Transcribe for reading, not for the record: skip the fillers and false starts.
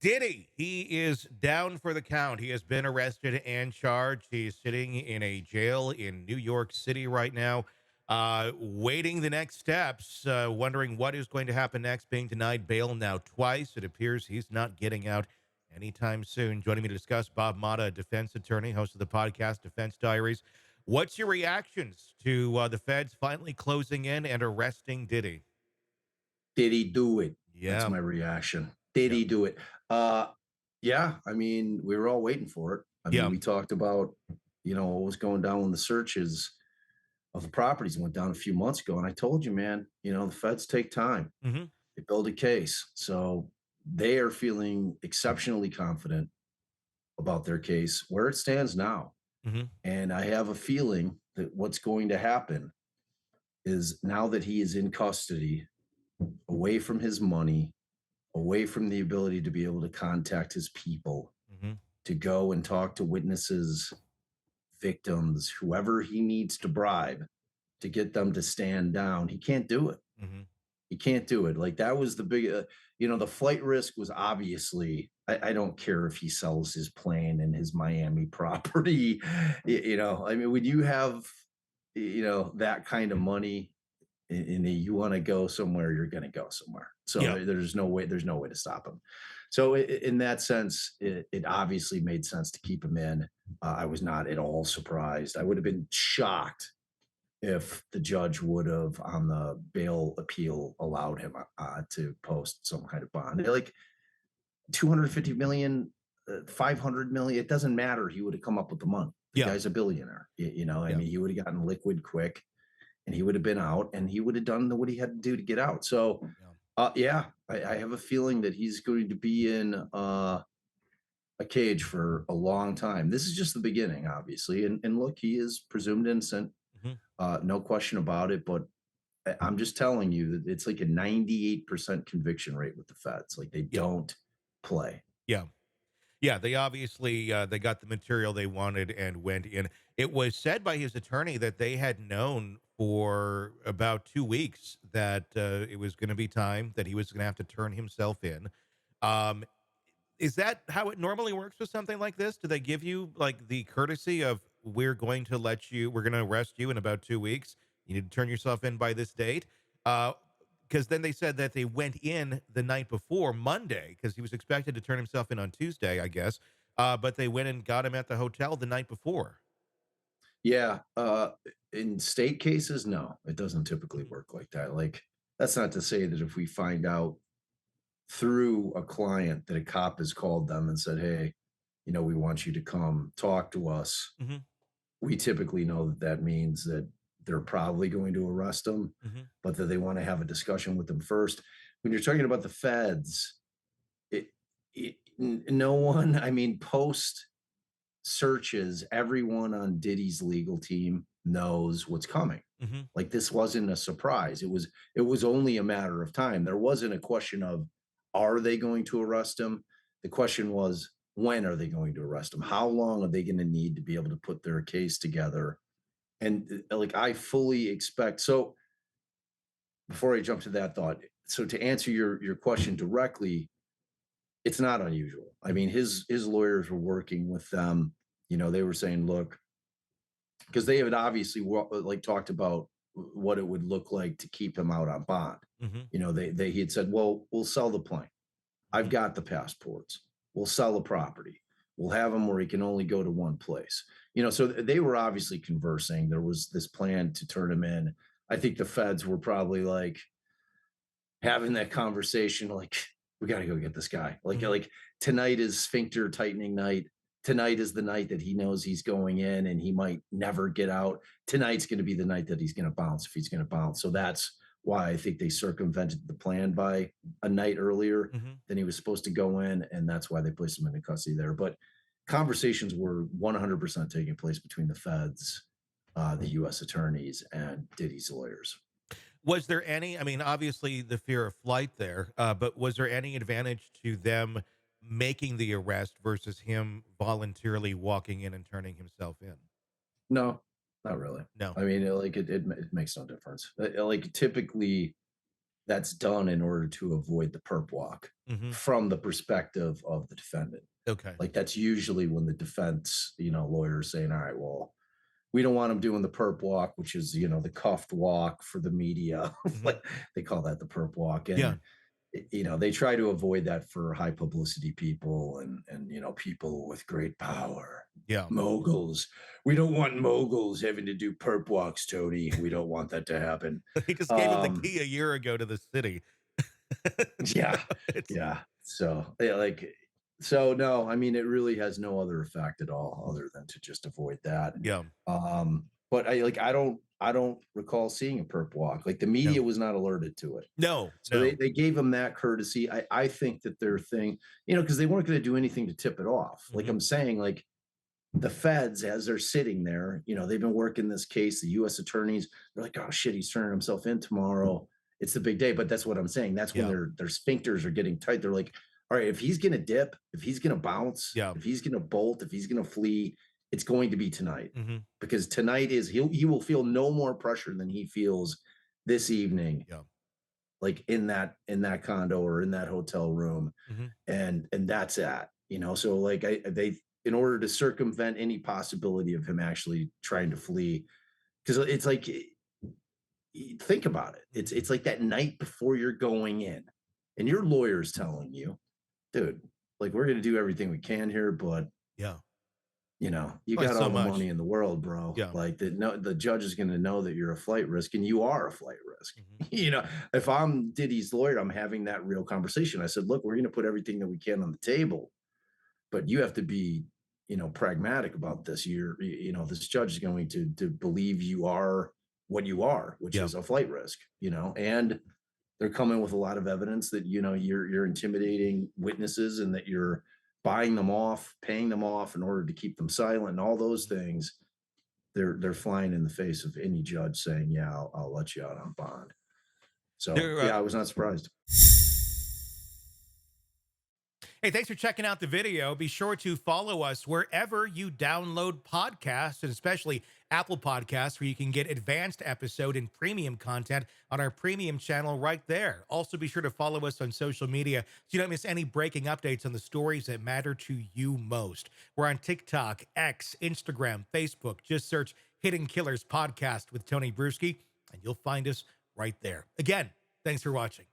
Diddy, he is down for the count. He has been arrested and charged. He's sitting in a jail in New York City right now, waiting the next steps, wondering what is going to happen next, being denied bail now twice. It appears he's not getting out anytime soon. Joining me to discuss, Bob Motta, a defense attorney, host of the podcast Defense Diaries. What's your reactions to the feds finally closing in and arresting Diddy? Did he do it? That's Yeah, my reaction. Did yeah, he do it? Uh, yeah, I mean, we were all waiting for it. I mean, yeah. we talked about, what was going down when the searches of the properties went down a few months ago. And I told you, man, the feds take time. Hmm. They build a case. So they are feeling exceptionally confident about their case where it stands now. Hmm. And I have a feeling that what's going to happen is now that he is in custody, away from his money, away from the ability to be able to contact his people, Hmm. to go and talk to witnesses, victims, whoever he needs to bribe to get them to stand down. He can't do it. Hmm. He can't do it. Like that was the big, the flight risk was obviously. I don't care if he sells his plane and his Miami property. I mean, when you have, that kind of money, and you want to go somewhere, you're going to go somewhere. So Yeah. there's no way to stop him. So in that sense, it obviously made sense to keep him in. I was not at all surprised. I would have been shocked if the judge would have, on the bail appeal, allowed him to post some kind of bond. They're like 250 million, 500 million. It doesn't matter. He would have come up with the money. The Yeah. guy's a billionaire. I Yeah. mean, he would have gotten liquid quick and he would have been out and he would have done what he had to do to get out. So, Yeah. yeah, I have a feeling that he's going to be in a cage for a long time. This is just the beginning, obviously. And look, he is presumed innocent, Hmm. no question about it. But I'm just telling you that it's like a 98% conviction rate with the feds. Like they Yeah. don't play. Yeah. Yeah. They obviously they got the material they wanted and went in. It was said by his attorney that they had known for about 2 weeks that it was going to be time that he was going to have to turn himself in. Um, is that how it normally works with something like this? Do they give you like the courtesy of we're going to arrest you in about 2 weeks. You need to turn yourself in by this date. Because then they said that they went in the night before Monday because he was expected to turn himself in on Tuesday, I guess. But they went and got him at the hotel the night before. Yeah. In state cases, no, it doesn't typically Mhm. work like that. Like, that's not to say that if we find out through a client that a cop has called them and said, "Hey, we want you to come talk to us." Mhm. We typically know that that means that they're probably going to arrest them, Mhm. but that they want to have a discussion with them first. When you're talking about the feds, it, no one, I mean, post searches, everyone on Diddy's legal team knows what's coming. Mhm. Like this wasn't a surprise. It was only a matter of time. There wasn't a question of are they going to arrest him? The question was when are they going to arrest him? How long are they going to need to be able to put their case together? And like I fully expect. So before I jump to that thought, so to answer your question directly, it's not unusual. I mean, his lawyers were working with them. They were saying, look, because they had obviously like talked about what it would look like to keep him out on bond. Mhm. They he had said, well, we'll sell the plane. I've Mhm. got the passports. We'll sell the property. We'll have him where he can only go to one place. So they were obviously conversing. There was this plan to turn him in. I think the feds were probably like having that conversation, like, we got to go get this guy. Mhm. Like tonight is sphincter tightening night. Tonight is the night that he knows he's going in and he might never get out. Tonight's going to be the night that he's going to bounce if he's going to bounce. So that's why I think they circumvented the plan by a night earlier Mhm. than he was supposed to go in. And that's why they placed him into custody there. But conversations were 100% taking place between the feds, the U.S. attorneys, and Diddy's lawyers. Was there any, I mean, obviously the fear of flight there, but was there any advantage to them making the arrest versus him voluntarily walking in and turning himself in? No, not really. No. I mean, like it makes no difference. Like typically, that's done in order to avoid the perp walk Hmm. from the perspective of the defendant. Okay. Like that's usually when the defense, lawyers saying, all right, well, we don't want him doing the perp walk, which is, the cuffed walk for the media. Hmm. Like they call that the perp walk. Yeah. And they try to avoid that for high publicity people and people with great power. Yeah. Moguls. We don't want moguls having to do perp walks, Tony. We don't want that to happen. He just gave him the Um, key a year ago to the city. yeah, It's yeah. So yeah, so no, I mean it really has no other effect at all other than to just avoid that. yeah. But I don't recall seeing a perp walk. Like the media No. was not alerted to it. No. So they, No. they gave them that courtesy. I think that their thing, because they weren't going to do anything to tip it off. Like Hmm. I'm saying, like the feds, as they're sitting there, they've been working this case, the US attorneys, they're like, oh shit, he's turning himself in tomorrow. It's the big day. But that's what I'm saying. That's when Yeah. their sphincters are getting tight. They're like, all right, if he's gonna dip, if he's gonna bounce, Yeah. if he's gonna bolt, if he's gonna flee, it's going to be tonight. Hmm. Because tonight he will feel no more pressure than he feels this evening, Yeah. like in that condo or in that hotel room, Hmm. and that's that. So like they, in order to circumvent any possibility of him actually trying to flee, because it's like, think about it, it's like that night before you're going in and your lawyer's telling you, dude, like we're going to do everything we can here, but Yeah. you By got so all the money much. in the world, bro. Yeah. Like the judge is going to know that you're a flight risk, and you are a flight risk. Hmm. If I'm Diddy's lawyer, I'm having that real conversation. I said, look, we're going to put everything that we can on the table, but you have to be, pragmatic about this. This judge is going to believe you are what you are, which Yeah. is a flight risk. And they're coming with a lot of evidence that you're intimidating witnesses and that you're buying them off, paying them off in order to keep them silent, and all those things. They're flying in the face of any judge saying, "Yeah, I'll let you out on bond." So There, yeah, I was not surprised. hey, thanks for checking out the video. Be sure to follow us wherever you download podcasts, and especially Apple Podcasts, where you can get advanced episode and premium content on our premium channel right there. Also, be sure to follow us on social media so you don't miss any breaking updates on the stories that matter to you most. We're on TikTok, X, Instagram, Facebook. Just search Hidden Killers Podcast with Tony Brueski, and you'll find us right there. Again, thanks for watching.